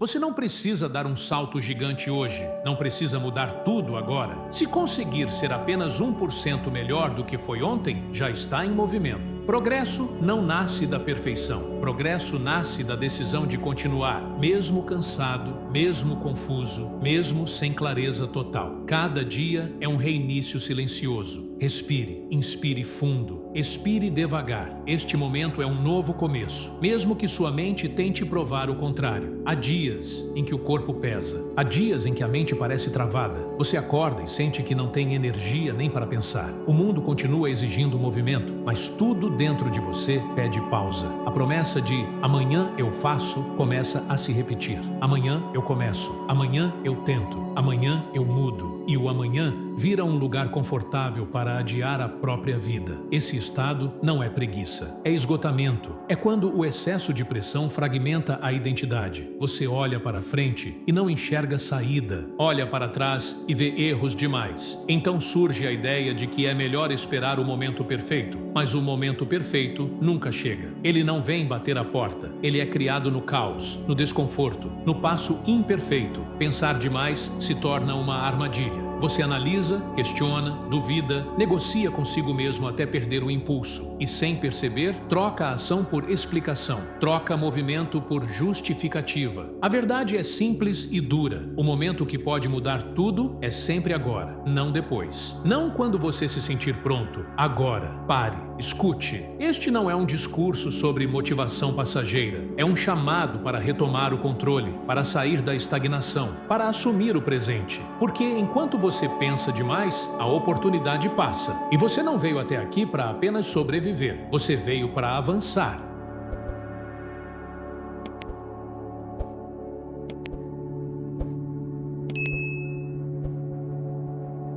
Você não precisa dar um salto gigante hoje, não precisa mudar tudo agora. Se conseguir ser apenas 1% melhor do que foi ontem, já está em movimento. Progresso não nasce da perfeição. Progresso nasce da decisão de continuar, mesmo cansado, mesmo confuso, mesmo sem clareza total. Cada dia é um reinício silencioso. Respire, inspire fundo, expire devagar. Este momento é um novo começo, mesmo que sua mente tente provar o contrário. Há dias em que o corpo pesa, há dias em que a mente parece travada. Você acorda e sente que não tem energia nem para pensar. O mundo continua exigindo movimento, mas tudo dentro de você pede pausa. A promessa de amanhã eu faço começa a se repetir. Amanhã eu começo, amanhã eu tento, amanhã eu mudo. E o amanhã vira um lugar confortável para adiar a própria vida. Esse estado não é preguiça, é esgotamento. É quando o excesso de pressão fragmenta a identidade. Você olha para frente e não enxerga saída. Olha para trás e vê erros demais. Então surge a ideia de que é melhor esperar o momento perfeito. Mas o momento perfeito nunca chega. Ele não vem bater a porta. Ele é criado no caos, no desconforto, no passo imperfeito. Pensar demais se torna uma armadilha. Você analisa, questiona, duvida, negocia consigo mesmo até perder o impulso e, sem perceber, troca a ação por explicação, troca movimento por justificativa. A verdade é simples e dura. O momento que pode mudar tudo é sempre agora, não depois. Não quando você se sentir pronto. Agora. Pare. Escute. Este não é um discurso sobre motivação passageira. É um chamado para retomar o controle, para sair da estagnação, para assumir o presente. Porque enquanto você pensa demais, a oportunidade passa. E você não veio até aqui para apenas sobreviver. Você veio para avançar.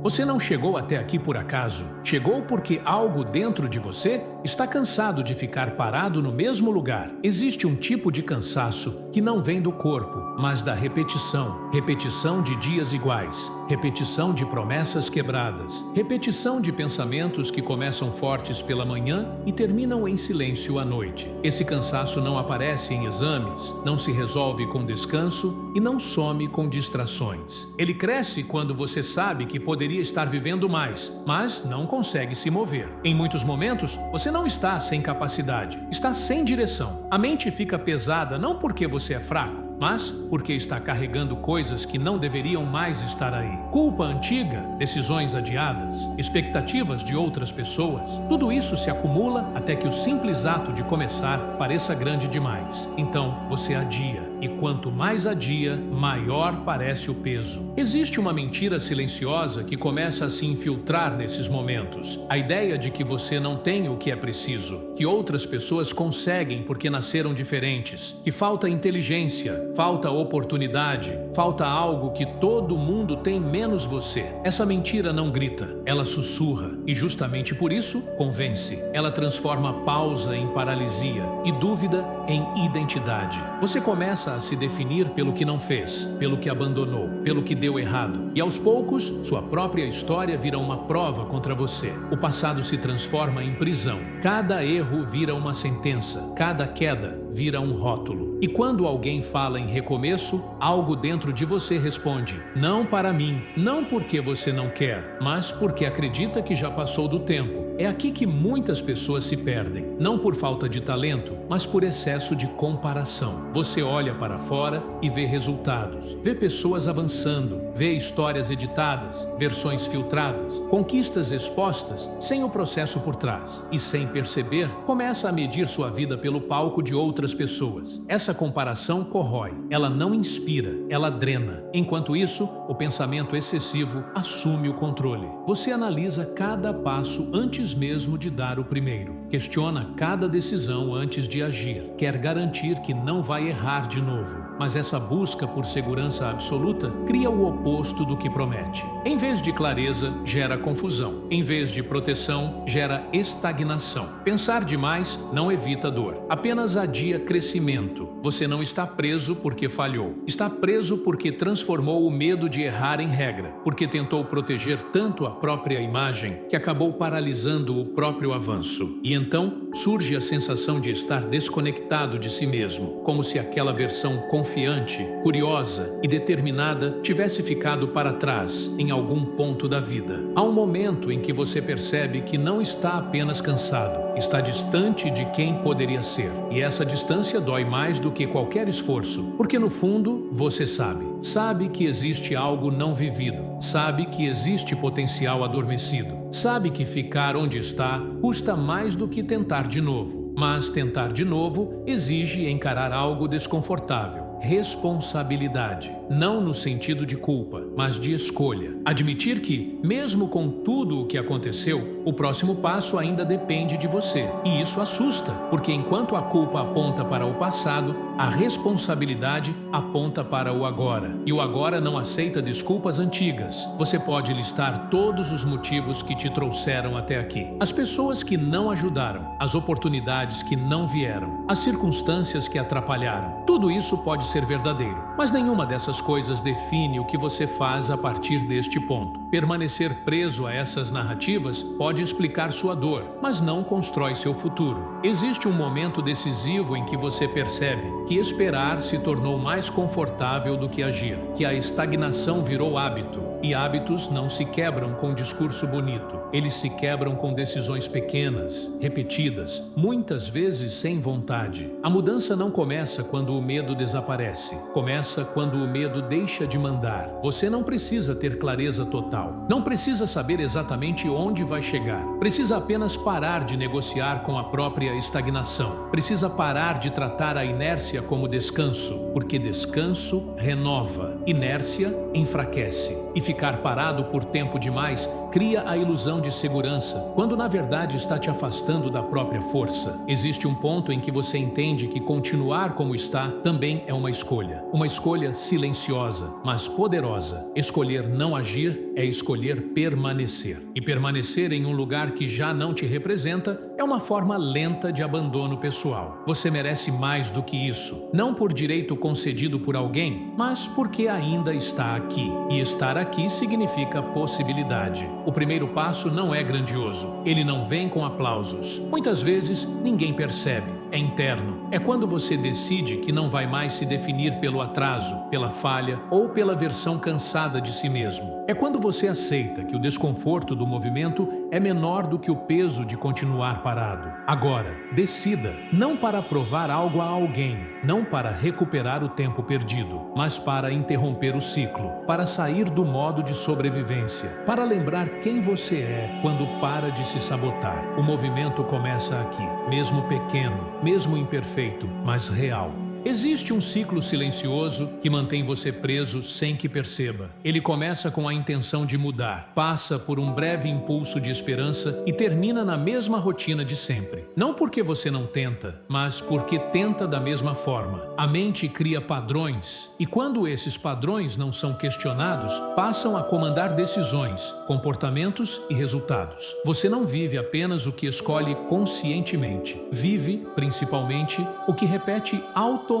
Você não chegou até aqui por acaso. Chegou porque algo dentro de você está cansado de ficar parado no mesmo lugar. Existe um tipo de cansaço que não vem do corpo, mas da repetição. Repetição de dias iguais. Repetição de promessas quebradas. Repetição de pensamentos que começam fortes pela manhã e terminam em silêncio à noite. Esse cansaço não aparece em exames, não se resolve com descanso e não some com distrações. Ele cresce quando você sabe que poderia estar vivendo mais, mas não consegue se mover. Em muitos momentos, você não está sem capacidade, está sem direção. A mente fica pesada não porque você é fraco, mas porque está carregando coisas que não deveriam mais estar aí. Culpa antiga, decisões adiadas, expectativas de outras pessoas. Tudo isso se acumula até que o simples ato de começar pareça grande demais. Então, você adia. E quanto mais adia, maior parece o peso. Existe uma mentira silenciosa que começa a se infiltrar nesses momentos. A ideia de que você não tem o que é preciso, que outras pessoas conseguem porque nasceram diferentes, que falta inteligência, falta oportunidade, falta algo que todo mundo tem menos você. Essa mentira não grita, ela sussurra e justamente por isso convence. Ela transforma pausa em paralisia e dúvida em identidade. Você começa a se definir pelo que não fez, pelo que abandonou, pelo que deu errado. E aos poucos, sua própria história vira uma prova contra você. O passado se transforma em prisão. Cada erro vira uma sentença, cada queda vira um rótulo. E quando alguém fala em recomeço, algo dentro de você responde: não para mim, não porque você não quer, mas porque acredita que já passou do tempo. É aqui que muitas pessoas se perdem, não por falta de talento, mas por excesso de comparação. Você olha para fora e vê resultados, vê pessoas avançando, vê histórias editadas, versões filtradas, conquistas expostas sem o processo por trás. E sem perceber, começa a medir sua vida pelo palco de outras pessoas. Essa comparação corrói, ela não inspira, ela drena. Enquanto isso, o pensamento excessivo assume o controle. Você analisa cada passo antes mesmo de dar o primeiro. Questiona cada decisão antes de agir. Quer garantir que não vai errar de novo. Mas essa busca por segurança absoluta cria o oposto do que promete. Em vez de clareza, gera confusão. Em vez de proteção, gera estagnação. Pensar demais não evita dor, apenas adia crescimento. Você não está preso porque falhou. Está preso porque transformou o medo de errar em regra, porque tentou proteger tanto a própria imagem que acabou paralisando visando o próprio avanço. E então surge a sensação de estar desconectado de si mesmo, como se aquela versão confiante, curiosa e determinada tivesse ficado para trás em algum ponto da vida. Há um momento em que você percebe que não está apenas cansado, está distante de quem poderia ser. E essa distância dói mais do que qualquer esforço, porque no fundo você sabe que existe algo não vivido, sabe que existe potencial adormecido, sabe que ficar onde está custa mais do que tentar de novo. Mas tentar de novo exige encarar algo desconfortável. Responsabilidade, não no sentido de culpa, mas de escolha. Admitir que, mesmo com tudo o que aconteceu, o próximo passo ainda depende de você. E isso assusta, porque enquanto a culpa aponta para o passado, a responsabilidade aponta para o agora. E o agora não aceita desculpas antigas. Você pode listar todos os motivos que te trouxeram até aqui. As pessoas que não ajudaram, as oportunidades que não vieram, as circunstâncias que atrapalharam. Tudo isso pode ser verdadeiro, mas nenhuma dessas coisas define o que você faz a partir deste ponto. Permanecer preso a essas narrativas pode explicar sua dor, mas não constrói seu futuro. Existe um momento decisivo em que você percebe que esperar se tornou mais confortável do que agir, que a estagnação virou hábito, e hábitos não se quebram com discurso bonito. Eles se quebram com decisões pequenas, repetidas, muitas vezes sem vontade. A mudança não começa quando o medo desaparece. Começa quando o medo deixa de mandar. Você não precisa ter clareza total. Não precisa saber exatamente onde vai chegar. Precisa apenas parar de negociar com a própria estagnação. Precisa parar de tratar a inércia como descanso, porque descanso renova, inércia enfraquece. E ficar parado por tempo demais cria a ilusão de segurança, quando na verdade está te afastando da própria força. Existe um ponto em que você entende que continuar como está também é uma escolha. Uma escolha silenciosa, mas poderosa. Escolher não agir é escolher permanecer. E permanecer em um lugar que já não te representa é uma forma lenta de abandono pessoal. Você merece mais do que isso. Não por direito concedido por alguém, mas porque ainda está aqui. E estar aqui significa possibilidade. O primeiro passo não é grandioso. Ele não vem com aplausos. Muitas vezes, ninguém percebe. É interno. É quando você decide que não vai mais se definir pelo atraso, pela falha ou pela versão cansada de si mesmo. É quando você aceita que o desconforto do movimento é menor do que o peso de continuar parado. Agora, decida, não para provar algo a alguém, não para recuperar o tempo perdido, mas para interromper o ciclo, para sair do modo de sobrevivência, para lembrar quem você é quando para de se sabotar. O movimento começa aqui, mesmo pequeno, mesmo imperfeito, mas real. Existe um ciclo silencioso que mantém você preso sem que perceba. Ele começa com a intenção de mudar, passa por um breve impulso de esperança e termina na mesma rotina de sempre. Não porque você não tenta, mas porque tenta da mesma forma. A mente cria padrões e quando esses padrões não são questionados, passam a comandar decisões, comportamentos e resultados. Você não vive apenas o que escolhe conscientemente. Vive, principalmente, o que repete automaticamente.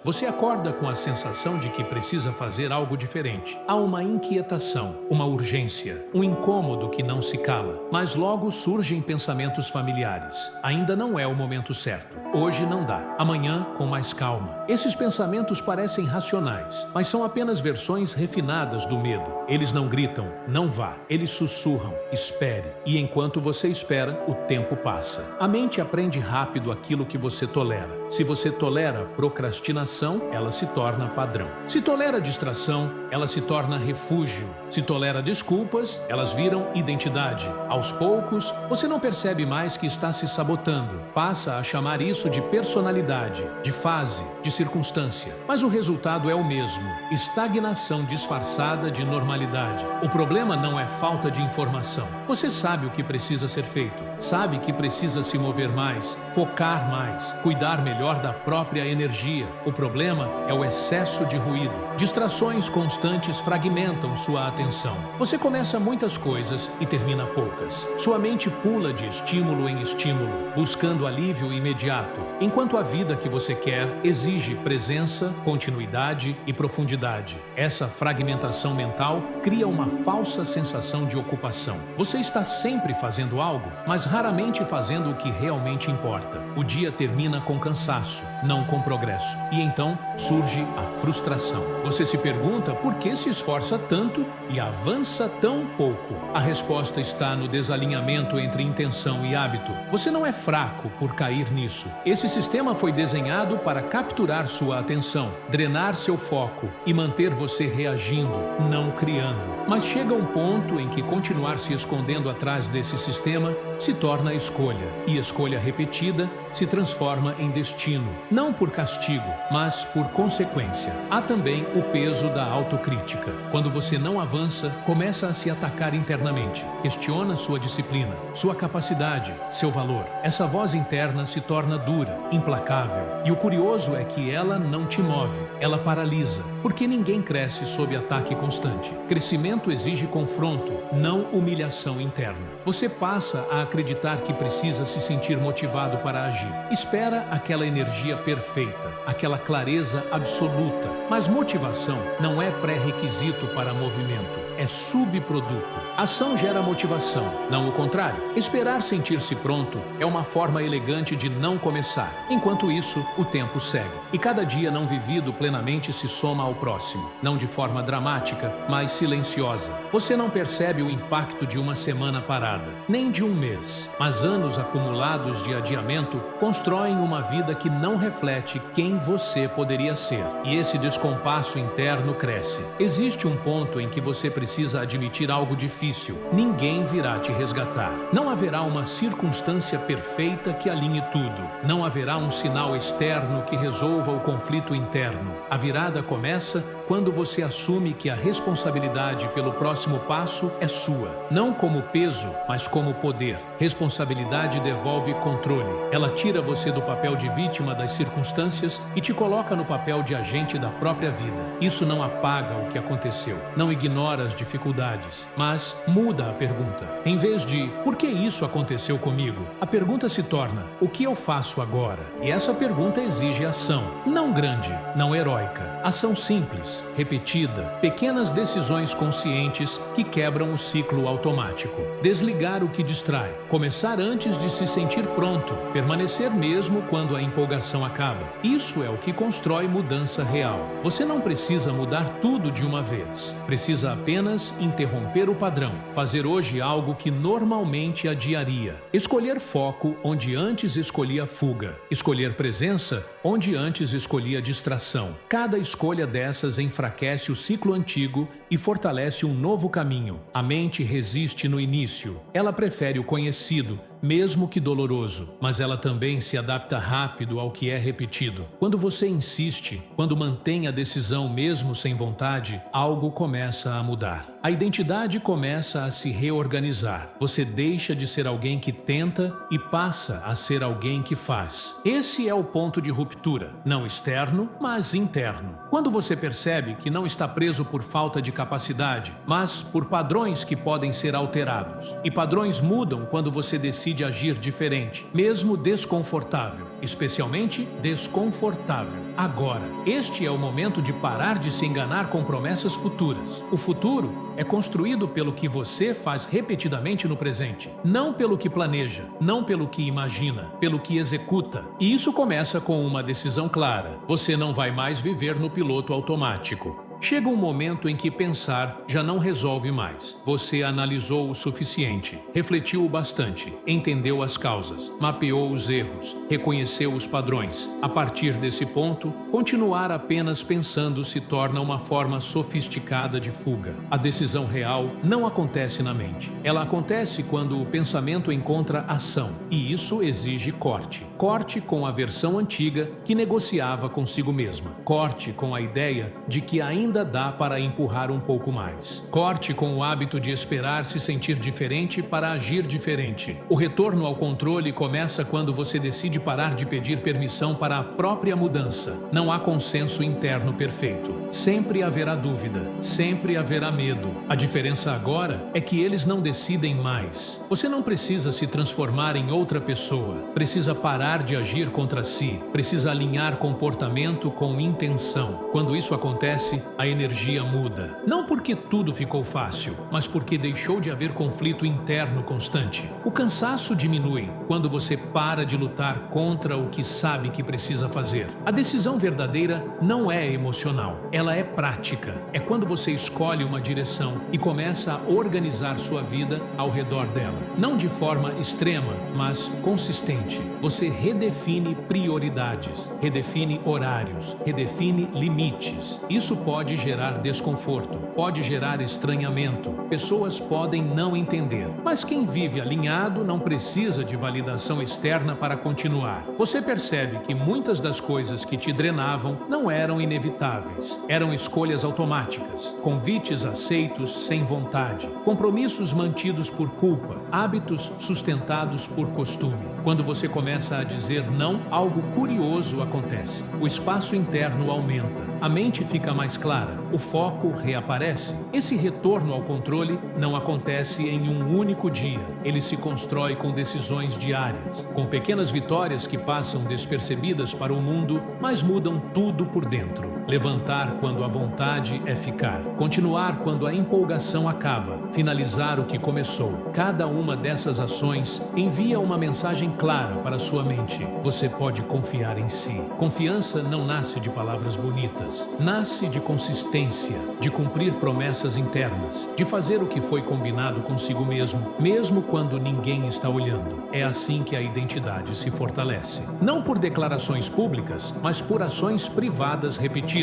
Você acorda com a sensação de que precisa fazer algo diferente. Há uma inquietação, uma urgência, um incômodo que não se cala. Mas logo surgem pensamentos familiares. Ainda não é o momento certo. Hoje não dá. Amanhã, com mais calma. Esses pensamentos parecem racionais, mas são apenas versões refinadas do medo. Eles não gritam, não vá. Eles sussurram, espere. E enquanto você espera, o tempo passa. A mente aprende rápido aquilo que você tolera. Se você tolera procrastinação, ela se torna padrão. Se tolera distração, ela se torna refúgio. Se tolera desculpas, elas viram identidade. Aos poucos, você não percebe mais que está se sabotando. Passa a chamar isso de personalidade, de fase, de circunstância. Mas o resultado é o mesmo: estagnação disfarçada de normalidade. O problema não é falta de informação. Você sabe o que precisa ser feito, sabe que precisa se mover mais, focar mais, cuidar melhor da própria energia. O problema é o excesso de ruído. Distrações constantes fragmentam sua atenção. Você começa muitas coisas e termina poucas. Sua mente pula de estímulo em estímulo, buscando alívio imediato, enquanto a vida que você quer exige presença, continuidade e profundidade. Essa fragmentação mental cria uma falsa sensação de ocupação. Você Você está sempre fazendo algo, mas raramente fazendo o que realmente importa. O dia termina com cansaço, não com progresso. E então surge a frustração. Você se pergunta por que se esforça tanto e avança tão pouco. A resposta está no desalinhamento entre intenção e hábito. Você não é fraco por cair nisso. Esse sistema foi desenhado para capturar sua atenção, drenar seu foco e manter você reagindo, não criando. Mas chega um ponto em que continuar se escondendo atrás desse sistema se torna escolha, e escolha repetida se transforma em destino, não por castigo, mas por consequência. Há também o peso da autocrítica. Quando você não avança, começa a se atacar internamente, questiona sua disciplina, sua capacidade, seu valor. Essa voz interna se torna dura, implacável, e o curioso é que ela não te move, ela paralisa, porque ninguém cresce sob ataque constante. Crescimento exige confronto, não humilhação interna. Você passa a acreditar que precisa se sentir motivado para agir. Espera aquela energia perfeita, aquela clareza absoluta. Mas motivação não é pré-requisito para movimento, é subproduto. Ação gera motivação, não o contrário. Esperar sentir-se pronto é uma forma elegante de não começar. Enquanto isso, o tempo segue. E cada dia não vivido plenamente se soma ao próximo. Não de forma dramática, mas silenciosa. Você não percebe o impacto de uma semana parada, nem de um mês. Mas anos acumulados de adiamento constroem uma vida que não reflete quem você poderia ser. E esse descompasso interno cresce. Existe um ponto em que você precisa admitir algo difícil. Ninguém virá te resgatar. Não haverá uma circunstância perfeita que alinhe tudo. Não haverá um sinal externo que resolva o conflito interno. A virada começa quando você assume que a responsabilidade pelo próximo passo é sua. Não como peso, mas como poder. Responsabilidade devolve controle. Ela tira você do papel de vítima das circunstâncias e te coloca no papel de agente da própria vida. Isso não apaga o que aconteceu, não ignora as dificuldades, mas muda a pergunta. Em vez de "por que isso aconteceu comigo?", a pergunta se torna "o que eu faço agora?". E essa pergunta exige ação, não grande, não heróica. Ação simples, repetida, pequenas decisões conscientes que quebram o ciclo automático. Desligar o que distrai, começar antes de se sentir pronto, permanecer mesmo quando a empolgação acaba. Isso é o que constrói mudança real. Você não precisa mudar tudo de uma vez. Precisa apenas interromper o padrão, fazer hoje algo que normalmente adiaria. Escolher foco onde antes escolhia fuga. Escolher presença onde antes escolhia distração. Cada escolha dessas enfraquece o ciclo antigo e fortalece um novo caminho. A mente resiste no início. Ela prefere o conhecido, mesmo que doloroso, mas ela também se adapta rápido ao que é repetido. Quando você insiste, quando mantém a decisão mesmo sem vontade, algo começa a mudar. A identidade começa a se reorganizar. Você deixa de ser alguém que tenta e passa a ser alguém que faz. Esse é o ponto de ruptura, não externo, mas interno. Quando você percebe que não está preso por falta de capacidade, mas por padrões que podem ser alterados. E padrões mudam quando você decide agir diferente, mesmo desconfortável, especialmente desconfortável. Agora, este é o momento de parar de se enganar com promessas futuras. O futuro é construído pelo que você faz repetidamente no presente, não pelo que planeja, não pelo que imagina, pelo que executa. E isso começa com uma decisão clara. Você não vai mais viver no piloto automático. Chega um momento em que pensar já não resolve mais. Você analisou o suficiente, refletiu o bastante, entendeu as causas, mapeou os erros, reconheceu os padrões. A partir desse ponto, continuar apenas pensando se torna uma forma sofisticada de fuga. A decisão real não acontece na mente. Ela acontece quando o pensamento encontra ação, e isso exige corte. Corte com a versão antiga que negociava consigo mesma. Corte com a ideia de que ainda dá para empurrar um pouco mais. Corte com o hábito de esperar se sentir diferente para agir diferente. O retorno ao controle começa quando você decide parar de pedir permissão para a própria mudança. Não há consenso interno perfeito. Sempre haverá dúvida, sempre haverá medo. A diferença agora é que eles não decidem mais. Você não precisa se transformar em outra pessoa. Precisa parar de agir contra si. Precisa alinhar comportamento com intenção. Quando isso acontece, a energia muda. Não porque tudo ficou fácil, mas porque deixou de haver conflito interno constante. O cansaço diminui quando você para de lutar contra o que sabe que precisa fazer. A decisão verdadeira não é emocional, ela é prática. É quando você escolhe uma direção e começa a organizar sua vida ao redor dela. Não de forma extrema, mas consistente. Você redefine prioridades, redefine horários, redefine limites. Isso pode gerar desconforto, pode gerar estranhamento. Pessoas podem não entender, mas quem vive alinhado não precisa de validação externa para continuar. Você percebe que muitas das coisas que te drenavam não eram inevitáveis, eram escolhas automáticas, convites aceitos sem vontade, compromissos mantidos por culpa, hábitos sustentados por costume. Quando você começa a dizer não, algo curioso acontece. O espaço interno aumenta, a mente fica mais clara, o foco reaparece. Esse retorno ao controle não acontece em um único dia. Ele se constrói com decisões diárias, com pequenas vitórias que passam despercebidas para o mundo, mas mudam tudo por dentro. Levantar quando a vontade é ficar, continuar quando a empolgação acaba, finalizar o que começou. Cada uma dessas ações envia uma mensagem clara para sua mente. Você pode confiar em si. Confiança não nasce de palavras bonitas, nasce de consistência, de cumprir promessas internas, de fazer o que foi combinado consigo mesmo, mesmo quando ninguém está olhando. É assim que a identidade se fortalece. Não por declarações públicas, mas por ações privadas repetidas.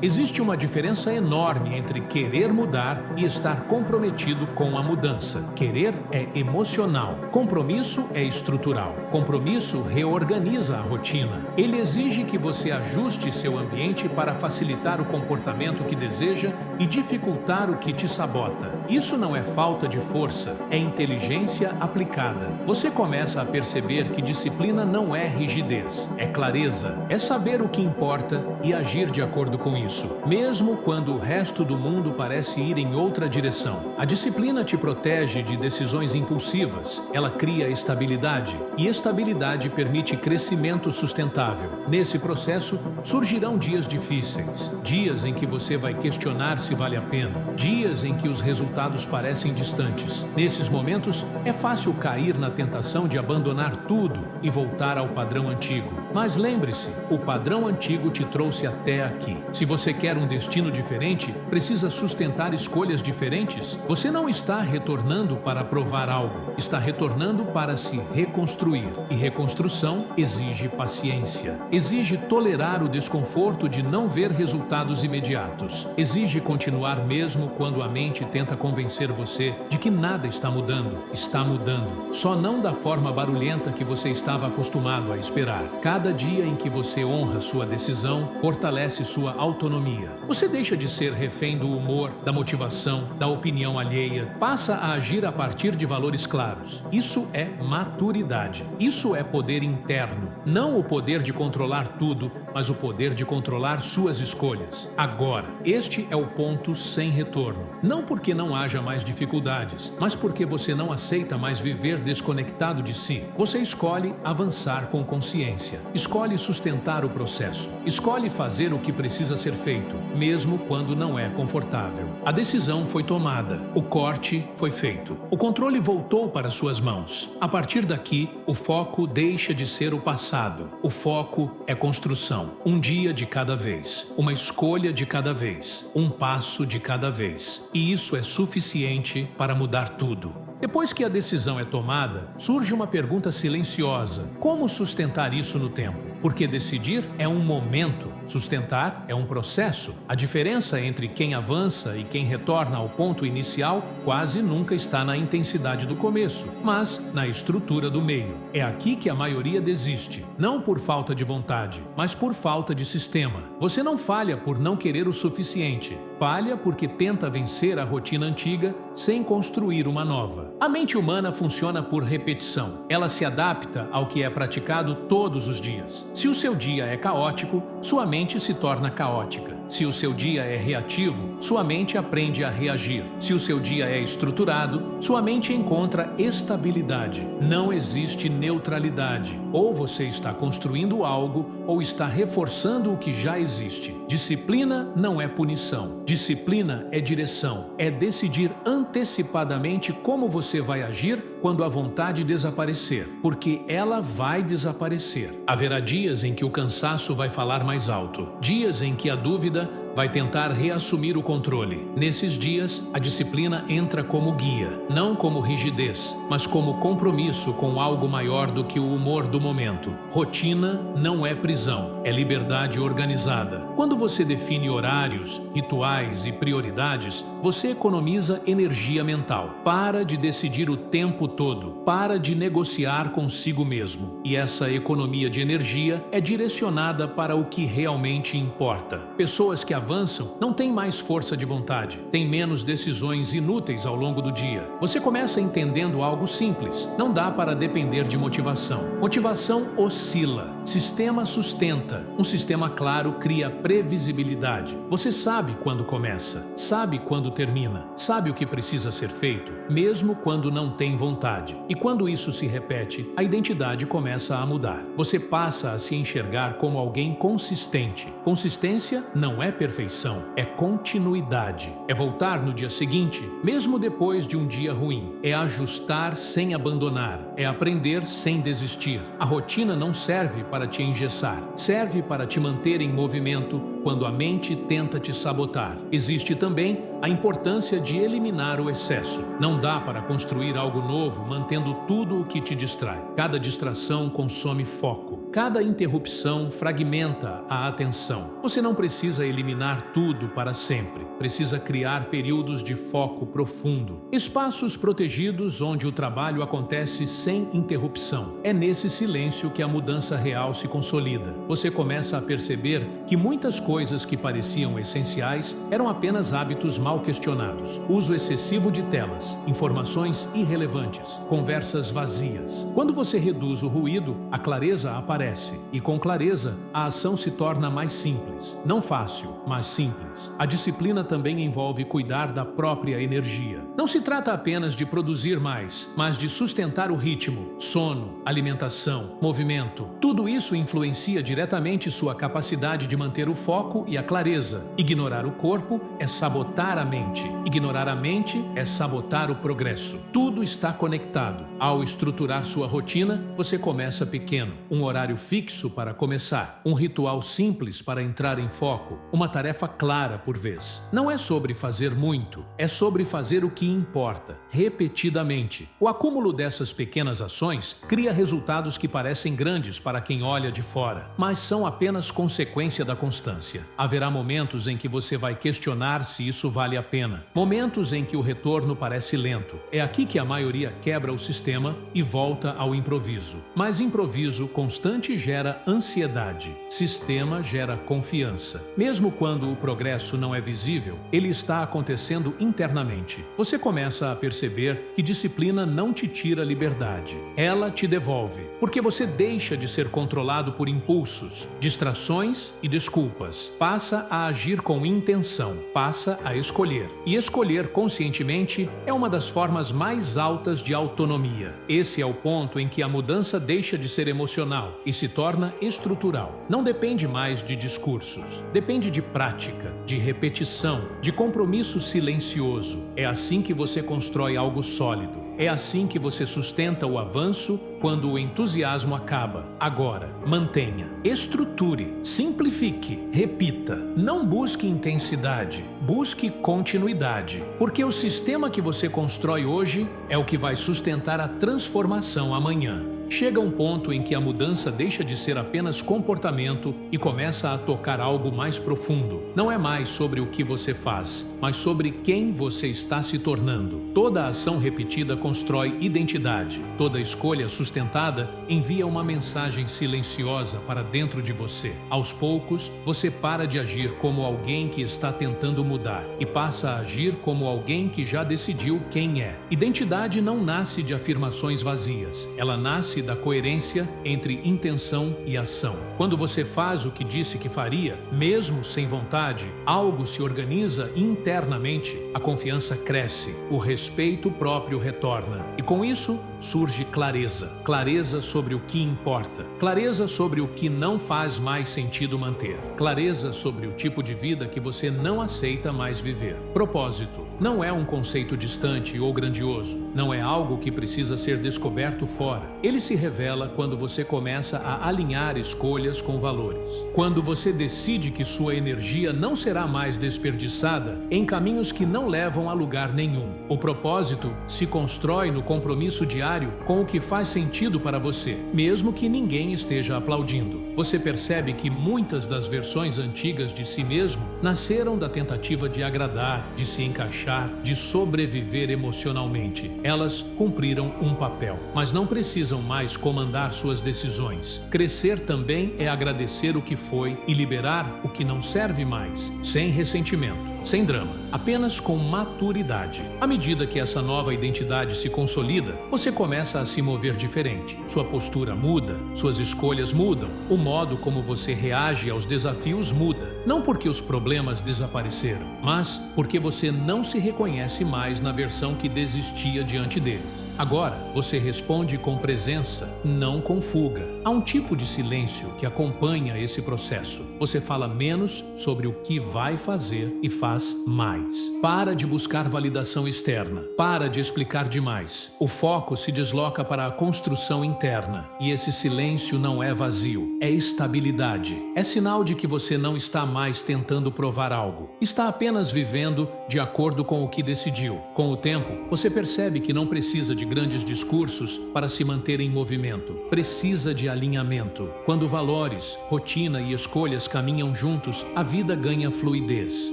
Existe uma diferença enorme entre querer mudar e estar comprometido com a mudança. Querer é emocional, compromisso é estrutural. Compromisso reorganiza a rotina. Ele exige que você ajuste seu ambiente para facilitar o comportamento que deseja e dificultar o que te sabota. Isso não é falta de força, é inteligência aplicada. Você começa a perceber que disciplina não é rigidez, é clareza, é saber o que importa e agir de acordo com isso, mesmo quando o resto do mundo parece ir em outra direção. A disciplina te protege de decisões impulsivas, ela cria estabilidade, e estabilidade permite crescimento sustentável. Nesse processo, surgirão dias difíceis, dias em que você vai questionar se vale a pena, dias em que os resultados parecem distantes. Nesses momentos, é fácil cair na tentação de abandonar tudo e voltar ao padrão antigo. Mas lembre-se, o padrão antigo te trouxe até aqui. Se você quer um destino diferente, precisa sustentar escolhas diferentes. Você não está retornando para provar algo, está retornando para se reconstruir. E reconstrução exige paciência, exige tolerar o desconforto de não ver resultados imediatos, exige continuar mesmo quando a mente tenta convencer você de que nada está mudando. Está mudando, só não da forma barulhenta que você estava acostumado a esperar. Cada dia em que você honra sua decisão, fortalece sua autonomia. Você deixa de ser refém do humor, da motivação, da opinião alheia, passa a agir a partir de valores claros. Isso é maturidade. Isso é poder interno. Não o poder de controlar tudo, mas o poder de controlar suas escolhas. Agora, este é o ponto sem retorno. Não porque não haja mais dificuldades, mas porque você não aceita mais viver desconectado de si. Você escolhe avançar com consciência. Escolhe sustentar o processo. Escolhe fazer o que precisa ser feito, mesmo quando não é confortável. A decisão foi tomada. O corte foi feito. O controle voltou para suas mãos. A partir daqui, o foco deixa de ser o passado. O foco é construção. Um dia de cada vez. Uma escolha de cada vez. Um passo de cada vez. E isso é suficiente para mudar tudo. Depois que a decisão é tomada, surge uma pergunta silenciosa: como sustentar isso no tempo? Porque decidir é um momento, sustentar é um processo. A diferença entre quem avança e quem retorna ao ponto inicial quase nunca está na intensidade do começo, mas na estrutura do meio. É aqui que a maioria desiste, não por falta de vontade, mas por falta de sistema. Você não falha por não querer o suficiente, falha porque tenta vencer a rotina antiga sem construir uma nova. A mente humana funciona por repetição. Ela se adapta ao que é praticado todos os dias. Se o seu dia é caótico, sua mente mente se torna caótica. Se o seu dia é reativo, sua mente aprende a reagir. Se o seu dia é estruturado, sua mente encontra estabilidade. Não existe neutralidade. Ou você está construindo algo ou está reforçando o que já existe. Disciplina não é punição. Disciplina é direção. É decidir antecipadamente como você vai agir quando a vontade desaparecer, porque ela vai desaparecer. Haverá dias em que o cansaço vai falar mais alto, dias em que a dúvida vai tentar reassumir o controle. Nesses dias, a disciplina entra como guia, não como rigidez, mas como compromisso com algo maior do que o humor do momento. Rotina não é prisão, é liberdade organizada. Quando você define horários, rituais e prioridades, você economiza energia mental. Para de decidir o tempo todo, para de negociar consigo mesmo. E essa economia de energia é direcionada para o que realmente importa. Pessoas que avançam não têm mais força de vontade, têm menos decisões inúteis ao longo do dia. Você começa entendendo algo simples. Não dá para depender de motivação. Motivação oscila, sistema sustenta. Um sistema claro cria previsibilidade. Você sabe quando começa, sabe quando termina, sabe o que precisa ser feito, mesmo quando não tem vontade. E quando isso se repete, a identidade começa a mudar. Você passa a se enxergar como alguém consistente. Consistência não é perfeição, é continuidade. É voltar no dia seguinte, mesmo depois de um dia ruim. É ajustar sem abandonar. É aprender sem desistir. A rotina não serve para te engessar. Serve para te manter em movimento quando a mente tenta te sabotar. Existe também a importância de eliminar o excesso. Não dá para construir algo novo mantendo tudo o que te distrai. Cada distração consome foco. Cada interrupção fragmenta a atenção. Você não precisa eliminar tudo para sempre. Precisa criar períodos de foco profundo. Espaços protegidos onde o trabalho acontece sem interrupção. É nesse silêncio que a mudança real se consolida. Você começa a perceber que muitas coisas que pareciam essenciais eram apenas hábitos mal questionados. Uso excessivo de telas, informações irrelevantes, conversas vazias. Quando você reduz o ruído, a clareza aparece. E com clareza, a ação se torna mais simples. Não fácil, mas simples. A disciplina também envolve cuidar da própria energia. Não se trata apenas de produzir mais, mas de sustentar o ritmo, sono, alimentação, movimento. Tudo isso influencia diretamente sua capacidade de manter o foco e a clareza. Ignorar o corpo é sabotar a mente. Ignorar a mente é sabotar o progresso. Tudo está conectado. Ao estruturar sua rotina, você começa pequeno. Um horário fixo para começar. Um ritual simples para entrar em foco. Uma tarefa clara por vez. Não é sobre fazer muito, é sobre fazer o que importa, repetidamente. O acúmulo dessas pequenas ações cria resultados que parecem grandes para quem olha de fora, mas são apenas consequência da constância. Haverá momentos em que você vai questionar se isso vale a pena. Momentos em que o retorno parece lento. É aqui que a maioria quebra o sistema e volta ao improviso. Mas improviso constante gera ansiedade. Sistema gera confiança. Mesmo quando o progresso não é visível, ele está acontecendo internamente. Você começa a perceber que disciplina não te tira liberdade. Ela te devolve, porque você deixa de ser controlado por impulsos, distrações e desculpas. Passa a agir com intenção, passa a escolher. E escolher conscientemente é uma das formas mais altas de autonomia. Esse é o ponto em que a mudança deixa de ser emocional e se torna estrutural. Não depende mais de discursos, depende de prática, de repetição, de compromisso silencioso. É assim que você constrói algo sólido. É assim que você sustenta o avanço quando o entusiasmo acaba. Agora, mantenha, estruture, simplifique, repita. Não busque intensidade, busque continuidade. Porque o sistema que você constrói hoje é o que vai sustentar a transformação amanhã. Chega um ponto em que a mudança deixa de ser apenas comportamento e começa a tocar algo mais profundo. Não é mais sobre o que você faz, mas sobre quem você está se tornando. Toda ação repetida constrói identidade. Toda escolha sustentada envia uma mensagem silenciosa para dentro de você. Aos poucos, você para de agir como alguém que está tentando mudar e passa a agir como alguém que já decidiu quem é. Identidade não nasce de afirmações vazias. Ela nasce Trata-se da coerência entre intenção e ação. Quando você faz o que disse que faria, mesmo sem vontade, algo se organiza internamente, a confiança cresce, o respeito próprio retorna. E com isso, surge clareza. Clareza sobre o que importa. Clareza sobre o que não faz mais sentido manter. Clareza sobre o tipo de vida que você não aceita mais viver. Propósito não é um conceito distante ou grandioso. Não é algo que precisa ser descoberto fora. Ele se revela quando você começa a alinhar escolhas com valores. Quando você decide que sua energia não será mais desperdiçada em caminhos que não levam a lugar nenhum. O propósito se constrói no compromisso diário com o que faz sentido para você, mesmo que ninguém esteja aplaudindo. Você percebe que muitas das versões antigas de si mesmo nasceram da tentativa de agradar, de se encaixar, de sobreviver emocionalmente. Elas cumpriram um papel, mas não precisam mais comandar suas decisões. Crescer também é agradecer o que foi e liberar o que não serve mais, sem ressentimento. Sem drama, apenas com maturidade. À medida que essa nova identidade se consolida, você começa a se mover diferente. Sua postura muda, suas escolhas mudam, o modo como você reage aos desafios muda. Não porque os problemas desapareceram, mas porque você não se reconhece mais na versão que desistia diante deles. Agora, você responde com presença, não com fuga. Há um tipo de silêncio que acompanha esse processo. Você fala menos sobre o que vai fazer e faz mais. Para de buscar validação externa. Para de explicar demais. O foco se desloca para a construção interna. E esse silêncio não é vazio, é estabilidade. É sinal de que você não está mais tentando provar algo. Está apenas vivendo de acordo com o que decidiu. Com o tempo, você percebe que não precisa de grandes discursos para se manter em movimento. Precisa de alinhamento. Quando valores, rotina e escolhas caminham juntos, a vida ganha fluidez.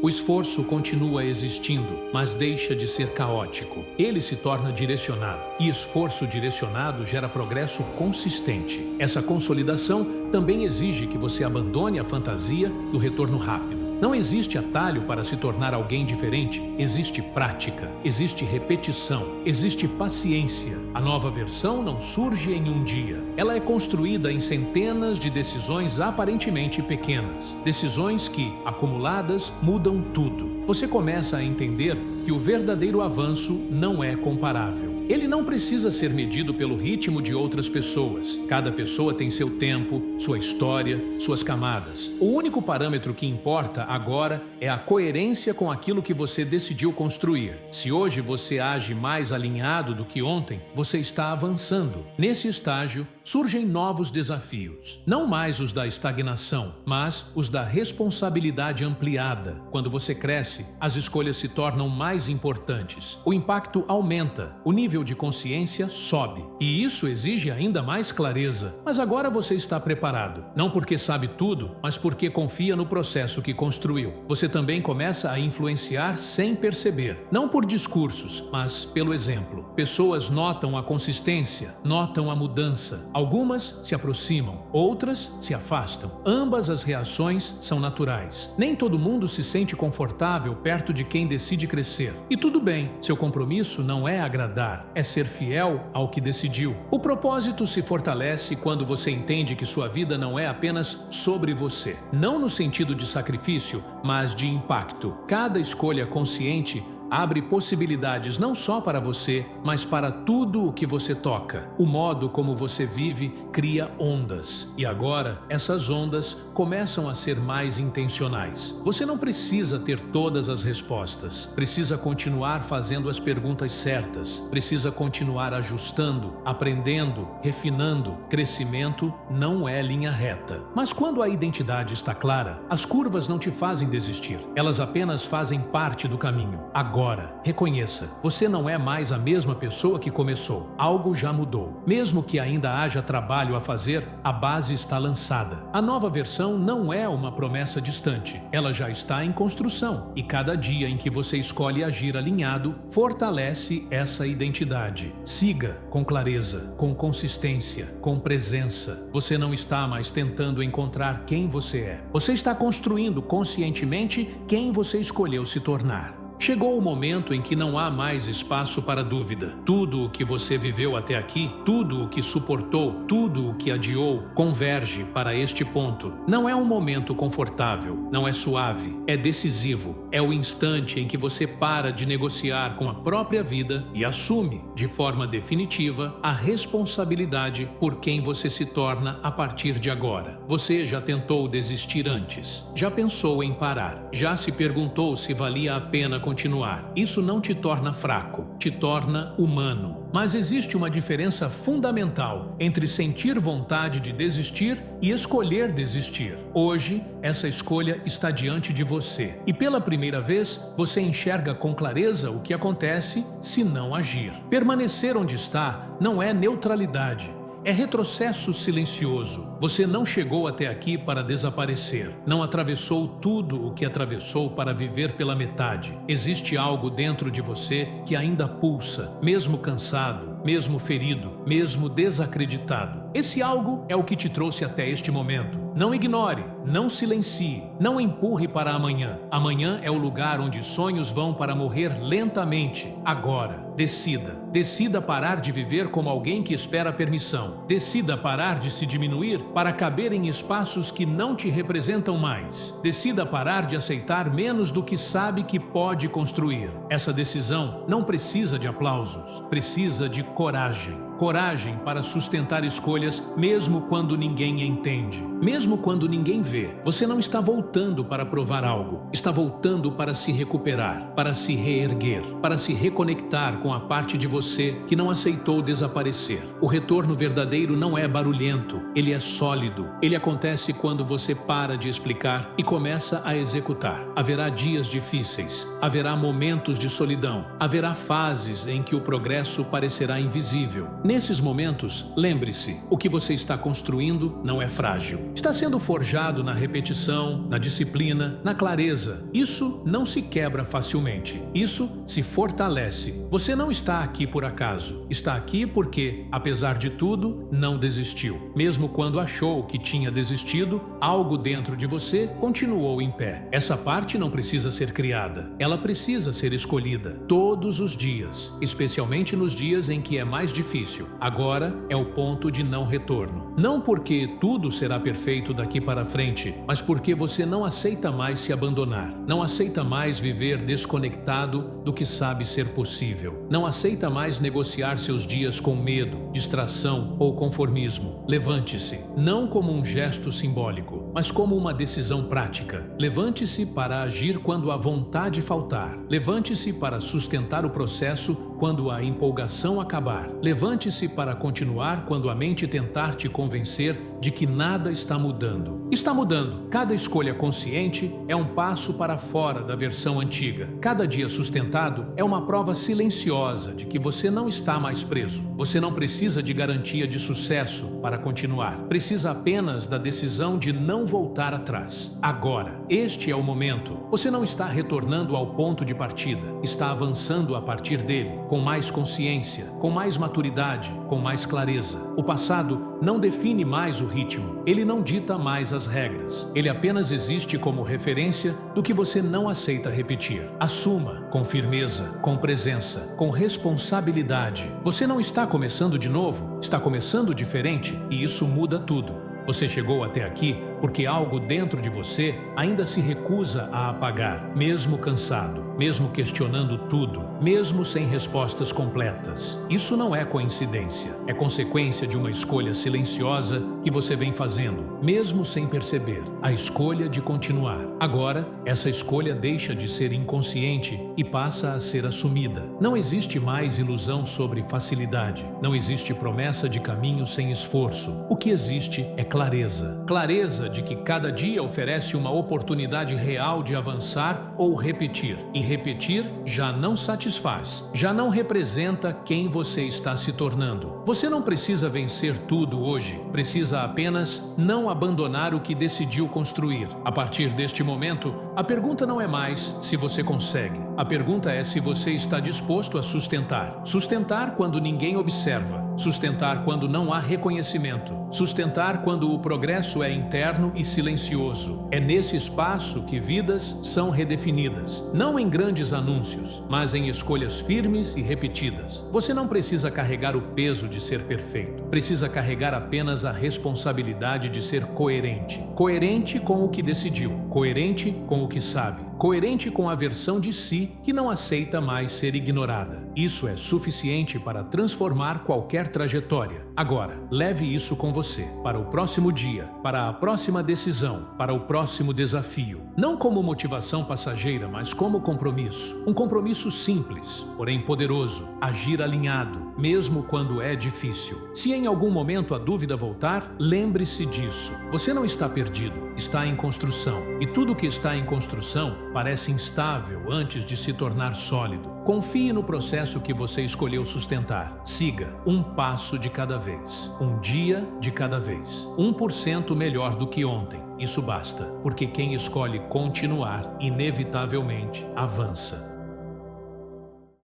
O esforço continua existindo, mas deixa de ser caótico. Ele se torna direcionado. E esforço direcionado gera progresso consistente. Essa consolidação também exige que você abandone a fantasia do retorno rápido. Não existe atalho para se tornar alguém diferente. Existe prática, existe repetição, existe paciência. A nova versão não surge em um dia. Ela é construída em centenas de decisões aparentemente pequenas. Decisões que, acumuladas, mudam tudo. Você começa a entender que o verdadeiro avanço não é comparável. Ele não precisa ser medido pelo ritmo de outras pessoas. Cada pessoa tem seu tempo, sua história, suas camadas. O único parâmetro que importa agora é a coerência com aquilo que você decidiu construir. Se hoje você age mais alinhado do que ontem, você está avançando. Nesse estágio, surgem novos desafios. Não mais os da estagnação, mas os da responsabilidade ampliada. Quando você cresce, as escolhas se tornam mais importantes. O impacto aumenta, o nível de consciência sobe. E isso exige ainda mais clareza. Mas agora você está preparado. Não porque sabe tudo, mas porque confia no processo que construiu. Você também começa a influenciar sem perceber. Não por discursos, mas pelo exemplo. Pessoas notam a consistência, notam a mudança. Algumas se aproximam, outras se afastam. Ambas as reações são naturais. Nem todo mundo se sente confortável perto de quem decide crescer. E tudo bem, seu compromisso não é agradar, é ser fiel ao que decidiu. O propósito se fortalece quando você entende que sua vida não é apenas sobre você. Não no sentido de sacrifício, mas de impacto. Cada escolha consciente abre possibilidades não só para você, mas para tudo o que você toca. O modo como você vive cria ondas. E agora, essas ondas começam a ser mais intencionais. Você não precisa ter todas as respostas. Precisa continuar fazendo as perguntas certas. Precisa continuar ajustando, aprendendo, refinando. Crescimento não é linha reta. Mas quando a identidade está clara, as curvas não te fazem desistir. Elas apenas fazem parte do caminho. Agora, reconheça, você não é mais a mesma pessoa que começou. Algo já mudou. Mesmo que ainda haja trabalho a fazer, a base está lançada. A nova versão não é uma promessa distante. Ela já está em construção. E cada dia em que você escolhe agir alinhado, fortalece essa identidade. Siga com clareza, com consistência, com presença. Você não está mais tentando encontrar quem você é. Você está construindo conscientemente quem você escolheu se tornar. Chegou o momento em que não há mais espaço para dúvida. Tudo o que você viveu até aqui, tudo o que suportou, tudo o que adiou, converge para este ponto. Não é um momento confortável, não é suave, é decisivo. É o instante em que você para de negociar com a própria vida e assume, de forma definitiva, a responsabilidade por quem você se torna a partir de agora. Você já tentou desistir antes, já pensou em parar, já se perguntou se valia a pena continuar. Isso não te torna fraco, te torna humano. Mas existe uma diferença fundamental entre sentir vontade de desistir e escolher desistir. Hoje, essa escolha está diante de você e pela primeira vez você enxerga com clareza o que acontece se não agir. Permanecer onde está não é neutralidade. É retrocesso silencioso. Você não chegou até aqui para desaparecer. Não atravessou tudo o que atravessou para viver pela metade. Existe algo dentro de você que ainda pulsa, mesmo cansado, mesmo ferido, mesmo desacreditado. Esse algo é o que te trouxe até este momento. Não ignore, não silencie, não empurre para amanhã. Amanhã é o lugar onde sonhos vão para morrer lentamente. Agora, decida. Decida parar de viver como alguém que espera permissão. Decida parar de se diminuir para caber em espaços que não te representam mais. Decida parar de aceitar menos do que sabe que pode construir. Essa decisão não precisa de aplausos, precisa de coragem. Coragem para sustentar escolhas mesmo quando ninguém entende, mesmo quando ninguém vê. Você não está voltando para provar algo, está voltando para se recuperar, para se reerguer, para se reconectar com a parte de você que não aceitou desaparecer. O retorno verdadeiro não é barulhento, ele é sólido. Ele acontece quando você para de explicar e começa a executar. Haverá dias difíceis, haverá momentos de solidão, haverá fases em que o progresso parecerá invisível. Nesses momentos, lembre-se, o que você está construindo não é frágil. Está sendo forjado na repetição, na disciplina, na clareza. Isso não se quebra facilmente. Isso se fortalece. Você não está aqui por acaso. Está aqui porque, apesar de tudo, não desistiu. Mesmo quando achou que tinha desistido, algo dentro de você continuou em pé. Essa parte não precisa ser criada. Ela precisa ser escolhida todos os dias, especialmente nos dias em que é mais difícil. Agora é o ponto de não retorno. Não porque tudo será perfeito daqui para frente, mas porque você não aceita mais se abandonar. Não aceita mais viver desconectado do que sabe ser possível. Não aceita mais negociar seus dias com medo, distração ou conformismo. Levante-se, não como um gesto simbólico, mas como uma decisão prática. Levante-se para agir quando a vontade faltar. Levante-se para sustentar o processo quando a empolgação acabar. Levante-se para continuar quando a mente tentar te convencer de que nada está mudando. Está mudando. Cada escolha consciente é um passo para fora da versão antiga. Cada dia sustentado é uma prova silenciosa de que você não está mais preso. Você não precisa de garantia de sucesso para continuar. Precisa apenas da decisão de não voltar atrás. Agora, este é o momento. Você não está retornando ao ponto de partida. Está avançando a partir dele, com mais consciência, com mais maturidade, com mais clareza. O passado não define mais o ritmo. Ele não dita mais as regras. Ele apenas existe como referência do que você não aceita repetir. Assuma com firmeza, com presença, com responsabilidade. Você não está começando de novo, está começando diferente e isso muda tudo. Você chegou até aqui porque algo dentro de você ainda se recusa a apagar, mesmo cansado, mesmo questionando tudo, mesmo sem respostas completas. Isso não é coincidência, é consequência de uma escolha silenciosa que você vem fazendo, mesmo sem perceber, a escolha de continuar. Agora, essa escolha deixa de ser inconsciente e passa a ser assumida. Não existe mais ilusão sobre facilidade, não existe promessa de caminho sem esforço. O que existe é clareza. Clareza de que cada dia oferece uma oportunidade real de avançar ou repetir. E repetir já não satisfaz, já não representa quem você está se tornando. Você não precisa vencer tudo hoje, precisa apenas não abandonar o que decidiu construir. A partir deste momento, a A pergunta não é mais se você consegue. A pergunta é se você está disposto a sustentar. Sustentar quando ninguém observa. Sustentar quando não há reconhecimento. Sustentar quando o progresso é interno e silencioso. É nesse espaço que vidas são redefinidas. Não em grandes anúncios, mas em escolhas firmes e repetidas. Você não precisa carregar o peso de ser perfeito. Precisa carregar apenas a responsabilidade de ser coerente. Coerente com o que decidiu. Coerente com o que sabe. Coerente com a versão de si que não aceita mais ser ignorada. Isso é suficiente para transformar qualquer trajetória. Agora, leve isso com você, para o próximo dia, para a próxima decisão, para o próximo desafio. Não como motivação passageira, mas como compromisso. Um compromisso simples, porém poderoso. Agir alinhado, mesmo quando é difícil. Se em algum momento a dúvida voltar, lembre-se disso. Você não está perdido, está em construção. E tudo que está em construção parece instável antes de se tornar sólido. Confie no processo que você escolheu sustentar. Siga um passo de cada vez, um dia de cada vez. 1% melhor do que ontem. Isso basta, porque quem escolhe continuar, inevitavelmente avança.